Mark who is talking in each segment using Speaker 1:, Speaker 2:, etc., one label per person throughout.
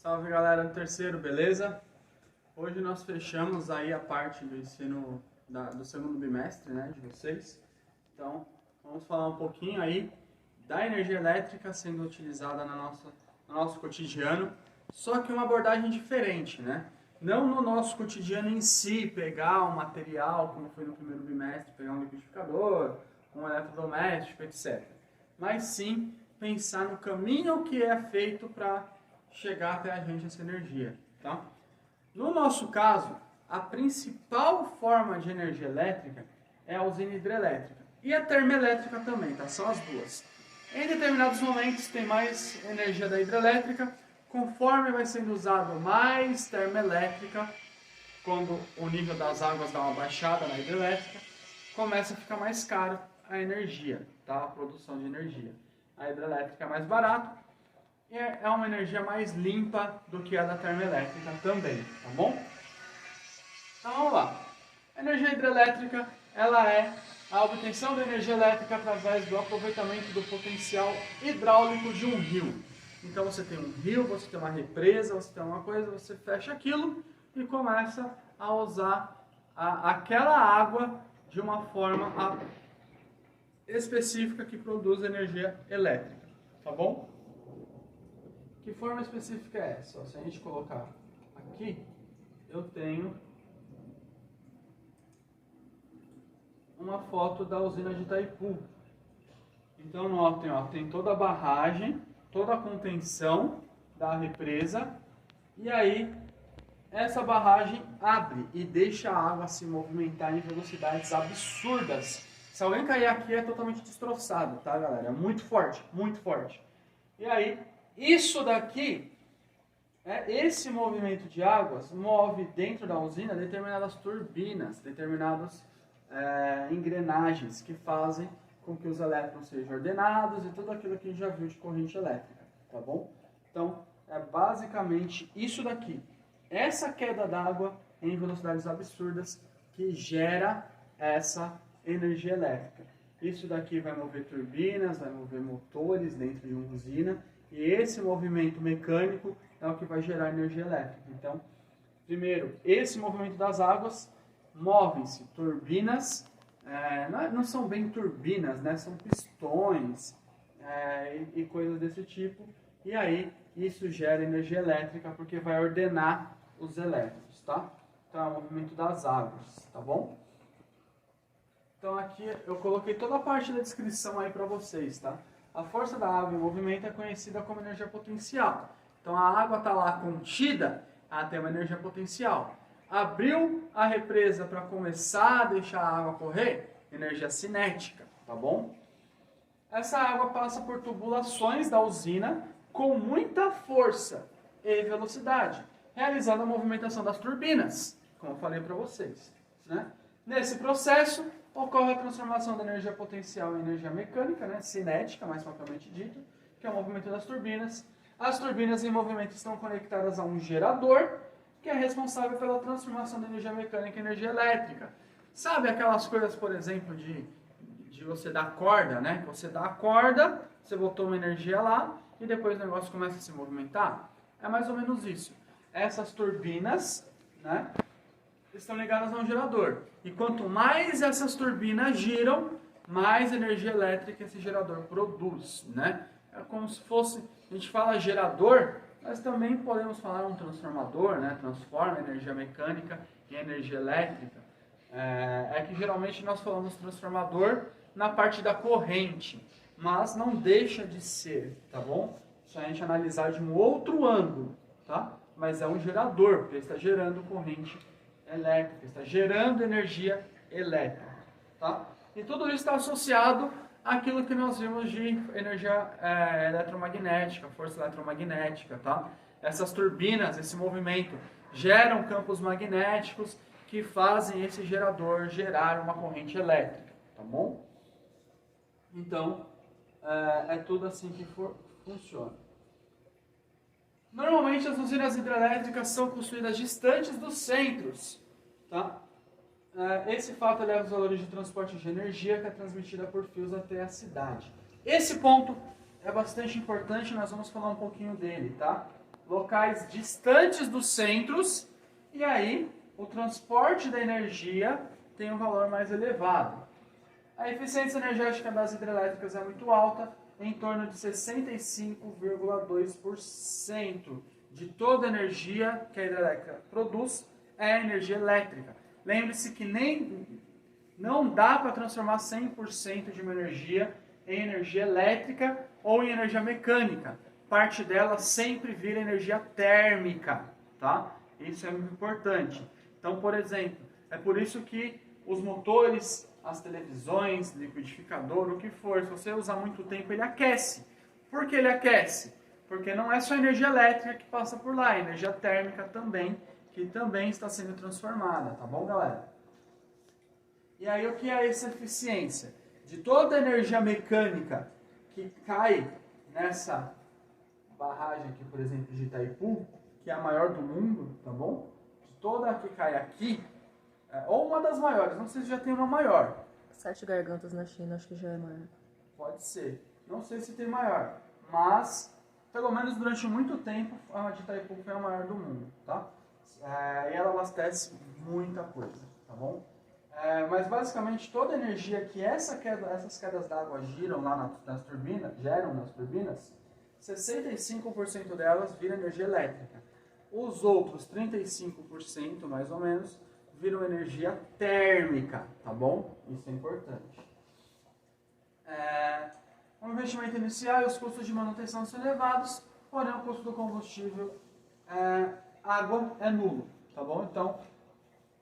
Speaker 1: Salve galera do terceiro, beleza? Hoje nós fechamos aí a parte do ensino do segundo bimestre, né, de vocês. Então, vamos falar um pouquinho aí da energia elétrica sendo utilizada no nosso cotidiano, só que uma abordagem diferente, né? Não no nosso cotidiano em si, pegar um material, como foi no primeiro bimestre, pegar um liquidificador, um eletrodoméstico, etc. Mas sim pensar no caminho que é feito para chegar até a gente essa energia, tá? No nosso caso, a principal forma de energia elétrica é a usina hidrelétrica e a termoelétrica também, tá? São as duas. Em determinados momentos tem mais energia da hidrelétrica, conforme vai sendo usado mais termoelétrica, quando o nível das águas dá uma baixada na hidrelétrica, começa a ficar mais caro a energia, tá? A produção de energia. A hidrelétrica é mais barata e é uma energia mais limpa do que a da termoelétrica também, tá bom? Então vamos lá. A energia hidrelétrica, ela é a obtenção da energia elétrica através do aproveitamento do potencial hidráulico de um rio. Então você tem um rio, você tem uma represa, você tem uma coisa, você fecha aquilo e começa a usar aquela água de uma forma específica que produz energia elétrica, tá bom? Que forma específica é essa? Se a gente colocar aqui, eu tenho uma foto da usina de Itaipu. Então notem, ó, tem toda a barragem, toda a contenção da represa, e aí essa barragem abre e deixa a água se movimentar em velocidades absurdas. Se alguém cair aqui é totalmente destroçado, tá galera? É muito forte, muito forte. E aí, isso daqui, esse movimento de águas move dentro da usina determinadas turbinas, determinadas engrenagens que fazem com que os elétrons sejam ordenados e tudo aquilo que a gente já viu de corrente elétrica, tá bom? Então, é basicamente isso daqui. Essa queda d'água em velocidades absurdas que gera essa energia elétrica. Isso daqui vai mover turbinas, vai mover motores dentro de uma usina, e esse movimento mecânico é o que vai gerar energia elétrica. Então, primeiro, esse movimento das águas, movem-se turbinas, não são bem turbinas, né? São pistões e coisas desse tipo, e aí isso gera energia elétrica porque vai ordenar os elétrons, tá? Então, é o movimento das águas, tá bom? Então aqui eu coloquei toda a parte da descrição aí para vocês, tá? A força da água em movimento é conhecida como energia potencial. Então a água está lá contida, ela tem uma energia potencial. Abriu a represa para começar a deixar a água correr, energia cinética, tá bom? Essa água passa por tubulações da usina com muita força e velocidade, realizando a movimentação das turbinas, como eu falei para vocês, né? Nesse processo, ocorre a transformação da energia potencial em energia mecânica, né, cinética, mais propriamente dito, que é o movimento das turbinas. As turbinas em movimento estão conectadas a um gerador, que é responsável pela transformação da energia mecânica em energia elétrica. Sabe aquelas coisas, por exemplo, de você dar corda, né? Você dá a corda, você botou uma energia lá, e depois o negócio começa a se movimentar? É mais ou menos isso. Essas turbinas, né, estão ligadas a um gerador. E quanto mais essas turbinas giram, mais energia elétrica esse gerador produz, né? É como se fosse, a gente fala gerador, mas também podemos falar um transformador, né? Transforma energia mecânica em energia elétrica. É que geralmente nós falamos transformador na parte da corrente, mas não deixa de ser, tá bom? Se a gente analisar de um outro ângulo, tá? Mas é um gerador, porque ele está gerando corrente elétrica, está gerando energia elétrica, tá? E tudo isso está associado àquilo que nós vimos de energia eletromagnética, força eletromagnética, tá? Essas turbinas, esse movimento, geram campos magnéticos que fazem esse gerador gerar uma corrente elétrica, tá bom? Então, é tudo assim que funciona. Normalmente as usinas hidrelétricas são construídas distantes dos centros, tá? Esse fato eleva os valores de transporte de energia que é transmitida por fios até a cidade. Esse ponto é bastante importante, nós vamos falar um pouquinho dele, tá? locais distantes dos centros, e aí o transporte da energia tem um valor mais elevado. A eficiência energética das hidrelétricas é muito alta, em torno de 65,2% de toda a energia que a hidrelétrica produz é energia elétrica. Lembre-se que não dá para transformar 100% de uma energia em energia elétrica ou em energia mecânica. Parte dela sempre vira energia térmica, tá? Isso é muito importante. Então, por exemplo, é por isso que os motores, as televisões, liquidificador, o que for, se você usar muito tempo, ele aquece. Por que ele aquece? Porque não é só energia elétrica que passa por lá, é energia térmica também, que também está sendo transformada, tá bom, galera? E aí, o que é essa eficiência? De toda a energia mecânica que cai nessa barragem aqui, por exemplo, de Itaipu, que é a maior do mundo, tá bom? De toda a que cai aqui, ou uma das maiores, não sei se já tem uma maior.
Speaker 2: 7 Gargantas na China, acho que já é maior.
Speaker 1: Pode ser. Não sei se tem maior, mas pelo menos durante muito tempo a de Itaipu foi a maior do mundo, tá? E ela abastece muita coisa, tá bom? Mas basicamente toda a energia que essas quedas d'água geram nas turbinas, 65% delas vira energia elétrica. Os outros 35%, mais ou menos, viram energia térmica, tá bom? Isso é importante. O investimento inicial e os custos de manutenção são elevados, porém o custo do combustível, água, é nulo, tá bom? Então,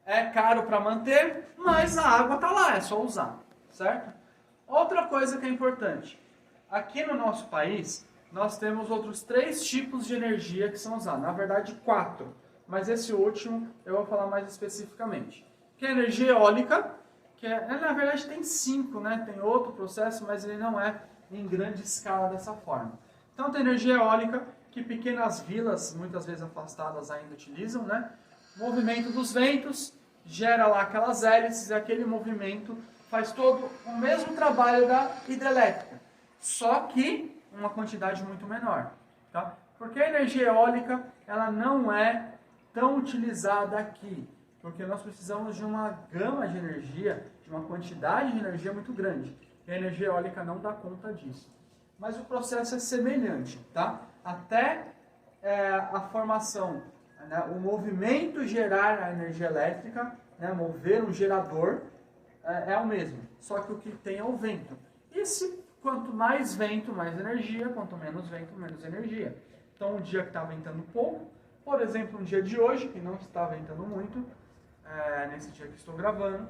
Speaker 1: é caro para manter, mas a água tá lá, é só usar, certo? Outra coisa que é importante, aqui no nosso país, nós temos outros 3 tipos de energia que são usados, na verdade 4, mas esse último eu vou falar mais especificamente. Que é a energia eólica, que na verdade tem 5, né? Tem outro processo, mas ele não é em grande escala dessa forma. Então tem energia eólica, que pequenas vilas, muitas vezes afastadas, ainda utilizam, né? Movimento dos ventos, gera lá aquelas hélices, e aquele movimento faz todo o mesmo trabalho da hidrelétrica, só que uma quantidade muito menor, tá? Porque a energia eólica, ela não é tão utilizada aqui, porque nós precisamos de uma gama de energia, de uma quantidade de energia muito grande, e a energia eólica não dá conta disso. Mas o processo é semelhante, tá? Até a formação, né, o movimento gerar a energia elétrica, né, mover um gerador, é o mesmo, só que o que tem é o vento. Quanto mais vento, mais energia, quanto menos vento, menos energia. Então, um dia que está ventando pouco, por exemplo, um dia de hoje, que não está ventando muito, nesse dia que estou gravando,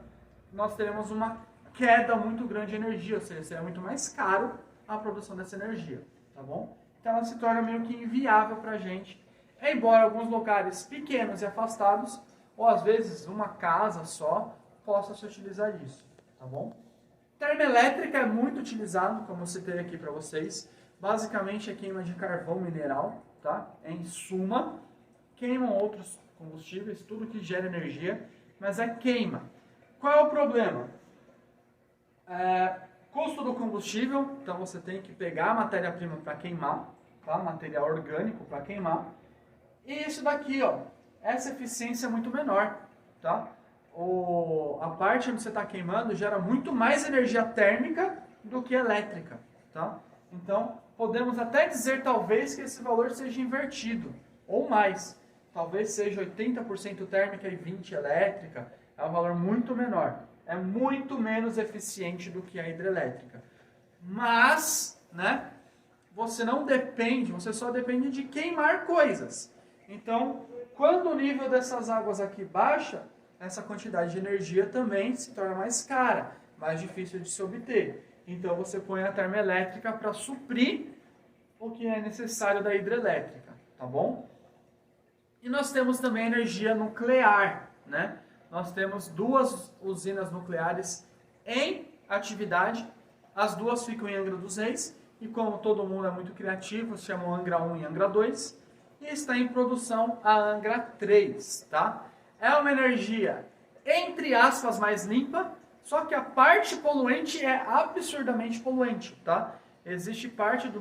Speaker 1: nós teremos uma queda muito grande de energia, ou seja, será muito mais caro a produção dessa energia, tá bom? Então, ela se torna meio que inviável para a gente, embora alguns lugares pequenos e afastados, ou às vezes uma casa só, possa se utilizar disso, tá bom? Termoelétrica é muito utilizado, como eu citei aqui para vocês. Basicamente é queima de carvão mineral, tá? Em suma, queimam outros combustíveis, tudo que gera energia, mas é queima. Qual é o problema? Custo do combustível, então você tem que pegar a matéria-prima para queimar, tá? Material orgânico para queimar. E isso daqui, ó, essa eficiência é muito menor, tá? A parte onde você está queimando gera muito mais energia térmica do que elétrica, tá? Então, podemos até dizer, talvez, que esse valor seja invertido, ou mais. Talvez seja 80% térmica e 20% elétrica, é um valor muito menor. É muito menos eficiente do que a hidrelétrica. Mas, né, você só depende de queimar coisas. Então, quando o nível dessas águas aqui baixa, essa quantidade de energia também se torna mais cara, mais difícil de se obter. Então você põe a termoelétrica para suprir o que é necessário da hidrelétrica, tá bom? E nós temos também a energia nuclear, né? Nós temos 2 usinas nucleares em atividade, as 2 ficam em Angra dos Reis, e como todo mundo é muito criativo, se chamam Angra 1 e Angra 2, e está em produção a Angra 3, tá? É uma energia, entre aspas, mais limpa, só que a parte poluente é absurdamente poluente, tá? Existe parte do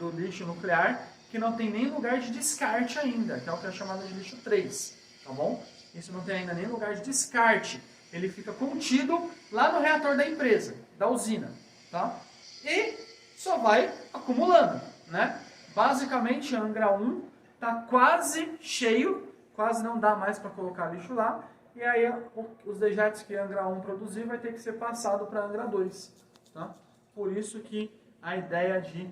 Speaker 1: lixo nuclear que não tem nem lugar de descarte ainda, que é o que é chamado de lixo 3, tá bom? Isso não tem ainda nem lugar de descarte. Ele fica contido lá no reator da empresa, da usina, tá? E só vai acumulando, né? Basicamente, Angra 1 está quase cheio, quase não dá mais para colocar lixo lá, e aí os dejetos que Angra 1 produzir vai ter que ser passado para Angra 2, tá? Por isso que a ideia de,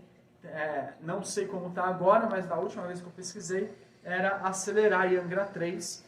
Speaker 1: não sei como está agora, mas da última vez que eu pesquisei, era acelerar em Angra 3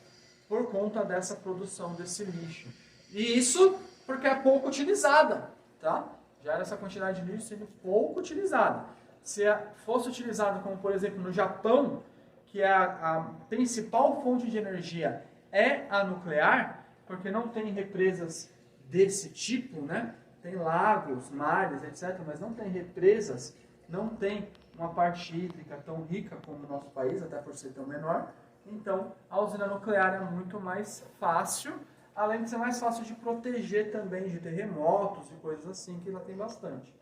Speaker 1: por conta dessa produção desse lixo. E isso porque é pouco utilizada, tá? Gera essa quantidade de lixo sendo pouco utilizada. Se fosse utilizado como, por exemplo, no Japão, que a principal fonte de energia é a nuclear, porque não tem represas desse tipo, né? Tem lagos, mares, etc., mas não tem represas, não tem uma parte hídrica tão rica como o nosso país, até por ser tão menor. Então, a usina nuclear é muito mais fácil, além de ser mais fácil de proteger também de terremotos e coisas assim, que ela tem bastante.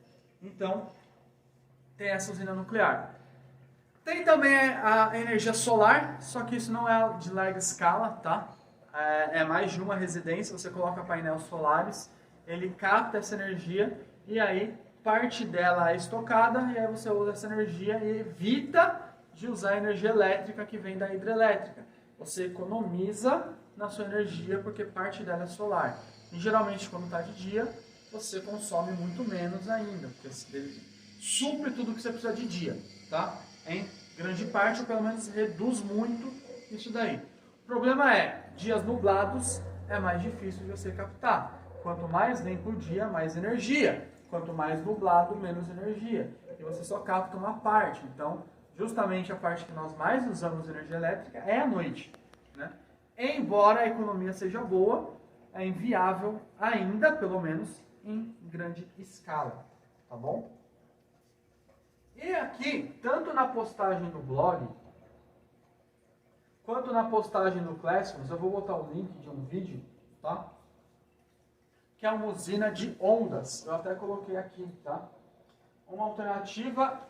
Speaker 1: Então, tem essa usina nuclear. Tem também a energia solar, só que isso não é de larga escala, tá? É mais de uma residência, você coloca painéis solares, ele capta essa energia e aí parte dela é estocada e aí você usa essa energia e evita de usar a energia elétrica que vem da hidrelétrica. Você economiza na sua energia porque parte dela é solar. E geralmente quando está de dia, você consome muito menos ainda, porque ele supre tudo que você precisa de dia, tá? Em grande parte, ou pelo menos reduz muito isso daí. O problema é, dias nublados é mais difícil de você captar. Quanto mais limpo o dia, mais energia. Quanto mais nublado, menos energia. E você só capta uma parte. Então, justamente a parte que nós mais usamos energia elétrica é a noite, né? Embora a economia seja boa, é inviável ainda, pelo menos, em grande escala, tá bom? E aqui, tanto na postagem do blog, quanto na postagem do Classrooms, eu vou botar o link de um vídeo, tá? Que é uma usina de ondas. Eu até coloquei aqui, tá? Uma alternativa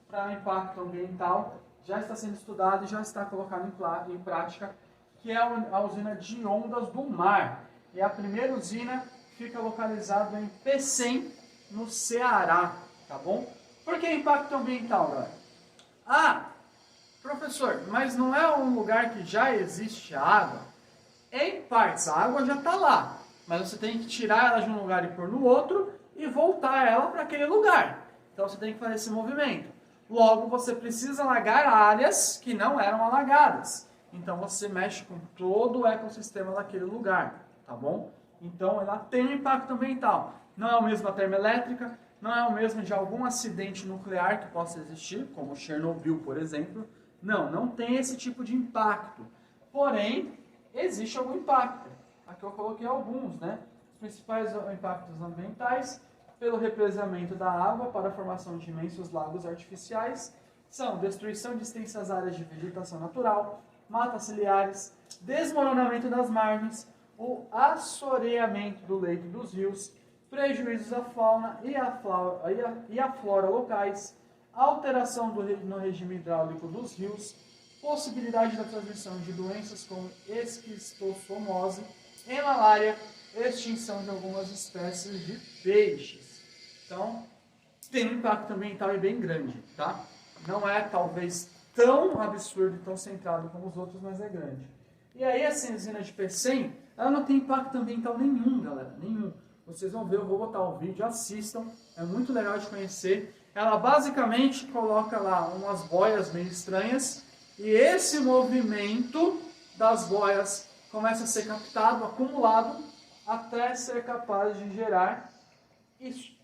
Speaker 1: para impacto ambiental já está sendo estudada e já está colocada em prática, que é a usina de ondas do mar. E a primeira usina fica localizada em Pecém, no Ceará, tá bom? Por que impacto ambiental, galera? Ah, professor, mas não é um lugar que já existe água? Em partes, a água já está lá, mas você tem que tirar ela de um lugar e pôr no outro e voltar ela para aquele lugar. Então você tem que fazer esse movimento. Logo, você precisa alagar áreas que não eram alagadas. Então você mexe com todo o ecossistema daquele lugar, tá bom? Então ela tem um impacto ambiental. Não é o mesmo da termoelétrica, não é o mesmo de algum acidente nuclear que possa existir, como Chernobyl, por exemplo. Não, não tem esse tipo de impacto. Porém, existe algum impacto. Aqui eu coloquei alguns, né? Os principais impactos ambientais, pelo represamento da água para a formação de imensos lagos artificiais, são destruição de extensas áreas de vegetação natural, matas ciliares, desmoronamento das margens, o assoreamento do leito dos rios, prejuízos à fauna e à flora locais, alteração no regime hidráulico dos rios, possibilidade da transmissão de doenças como esquistossomose e malária, extinção de algumas espécies de peixes. Então, tem um impacto ambiental bem grande, tá? Não é talvez tão absurdo e tão centrado como os outros, mas é grande. E aí essa usina de Pecém, ela não tem impacto ambiental nenhum, galera, nenhum. Vocês vão ver, eu vou botar o vídeo, assistam, é muito legal de conhecer. Ela basicamente coloca lá umas boias meio estranhas e esse movimento das boias começa a ser captado, acumulado, até ser capaz de gerar isso,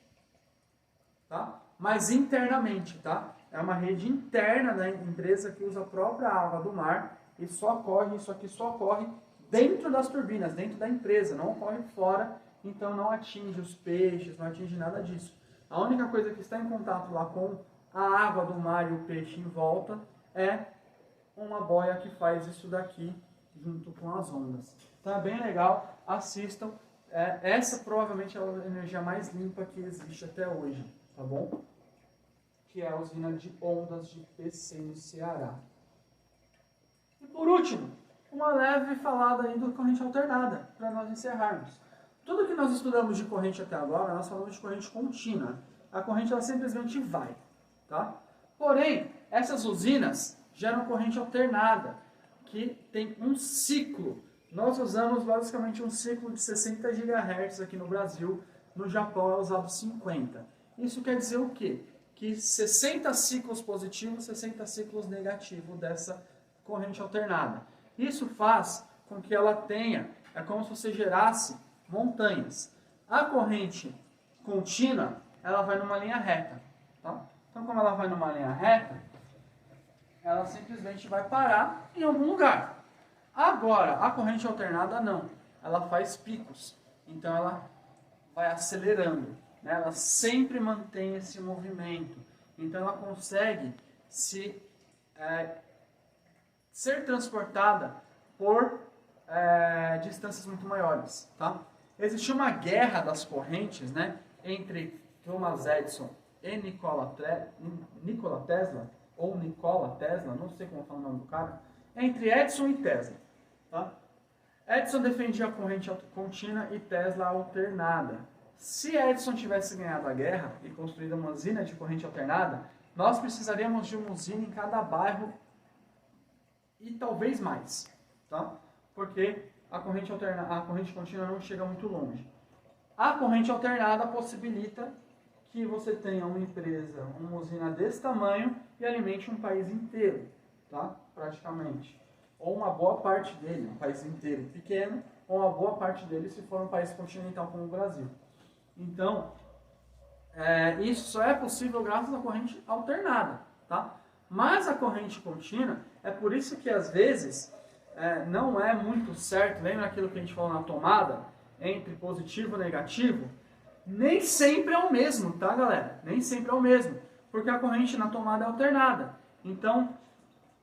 Speaker 1: tá? Mas internamente, tá? É uma rede interna da empresa que usa a própria água do mar e isso aqui só ocorre dentro das turbinas, dentro da empresa, não ocorre fora, então não atinge os peixes, não atinge nada disso. A única coisa que está em contato lá com a água do mar e o peixe em volta é uma boia que faz isso daqui junto com as ondas. Então é bem legal, assistam. Essa provavelmente é a energia mais limpa que existe até hoje, tá bom? que é a usina de ondas de PC no Ceará. E por último, uma leve falada aí do corrente alternada, para nós encerrarmos. Tudo que nós estudamos de corrente até agora, nós falamos de corrente contínua. A corrente ela simplesmente vai, tá? Porém, essas usinas geram corrente alternada, que tem um ciclo. Nós usamos basicamente um ciclo de 60 GHz aqui no Brasil, no Japão é usado 50. Isso quer dizer o quê? Que 60 ciclos positivos, 60 ciclos negativos dessa corrente alternada. Isso faz com que ela tenha, é como se você gerasse montanhas. A corrente contínua, ela vai numa linha reta. Tá? Então, como ela vai numa linha reta, ela simplesmente vai parar em algum lugar. Agora, a corrente alternada não. Ela faz picos. Então, ela vai acelerando. Né? Ela sempre mantém esse movimento. Então, ela consegue ser transportada por distâncias muito maiores. Tá? Existe uma guerra das correntes, né, entre Thomas Edison e Nikola Tesla, ou Nikola Tesla, não sei como falar o nome do cara, entre Edison e Tesla. Tá? Edison defendia a corrente contínua e Tesla alternada. Se Edison tivesse ganhado a guerra e construído uma usina de corrente alternada, nós precisaríamos de uma usina em cada bairro e talvez mais, tá? Porque a corrente contínua não chega muito longe. A corrente alternada possibilita que você tenha uma empresa, uma usina desse tamanho e alimente um país inteiro, tá? Praticamente. Ou uma boa parte dele, um país inteiro pequeno, ou uma boa parte dele se for um país continental como o Brasil. Então, isso só é possível graças à corrente alternada, tá? Mas a corrente contínua, é por isso que às vezes não é muito certo, lembra aquilo que a gente falou na tomada, entre positivo e negativo? Nem sempre é o mesmo, tá, galera? Nem sempre é o mesmo, porque a corrente na tomada é alternada. Então,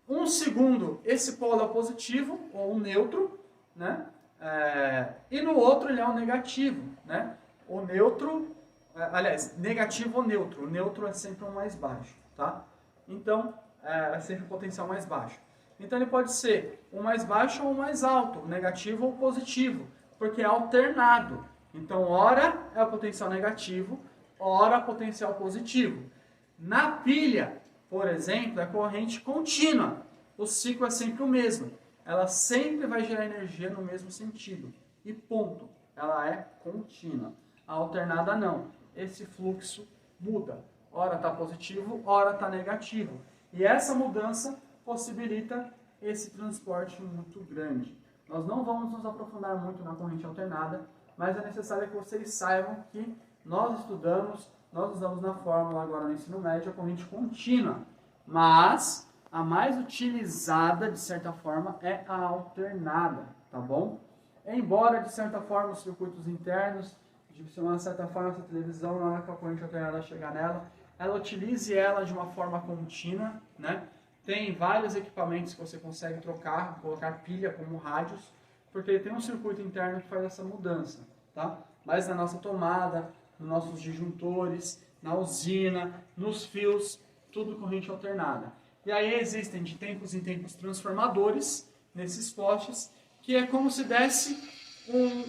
Speaker 1: um segundo, esse polo é o positivo, ou o neutro, né? E no outro ele é o negativo, né? O neutro, aliás, negativo ou neutro. O neutro é sempre o mais baixo, tá? Então, é sempre o potencial mais baixo. Então, ele pode ser o mais baixo ou o mais alto, negativo ou positivo, porque é alternado. Então, ora é o potencial negativo, ora potencial positivo. Na pilha, por exemplo, é corrente contínua. O ciclo é sempre o mesmo. Ela sempre vai gerar energia no mesmo sentido. E ponto. Ela é contínua. A alternada não. Esse fluxo muda. Ora está positivo, ora está negativo. E essa mudança possibilita esse transporte muito grande. Nós não vamos nos aprofundar muito na corrente alternada, mas é necessário que vocês saibam que nós usamos na fórmula agora no ensino médio a corrente contínua. Mas a mais utilizada, de certa forma, é a alternada, tá bom? Embora, de certa forma, os circuitos internos, de certa forma, essa televisão, na hora que a corrente alternada chegar nela, ela utilize ela de uma forma contínua, né? Tem vários equipamentos que você consegue trocar, colocar pilha como rádios, porque ele tem um circuito interno que faz essa mudança, tá? Mas na nossa tomada, nos nossos disjuntores, na usina, nos fios, tudo corrente alternada. E aí existem de tempos em tempos transformadores nesses postes, que é como se desse um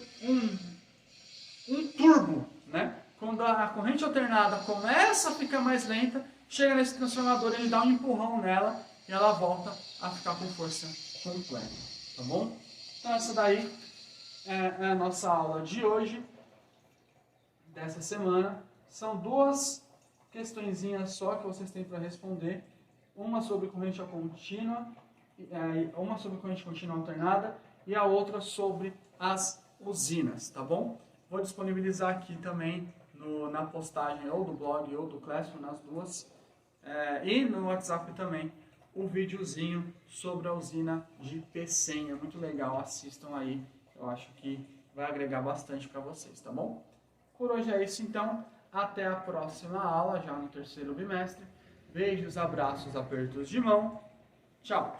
Speaker 1: turbo, né? Quando a corrente alternada começa a ficar mais lenta, chega nesse transformador, ele dá um empurrão nela e ela volta a ficar com força completa, tá bom? Então essa daí é a nossa aula de hoje, dessa semana. São duas questõezinhas só que vocês têm para responder. Uma sobre corrente contínua, uma sobre corrente contínua alternada e a outra sobre as usinas, tá bom? Vou disponibilizar aqui também na postagem ou do blog ou do Classroom, nas duas, e no WhatsApp também, o videozinho sobre a usina de Pecém. É muito legal, assistam aí, eu acho que vai agregar bastante para vocês, tá bom? Por hoje é isso então, até a próxima aula, já no terceiro bimestre. Beijos, abraços, apertos de mão. Tchau!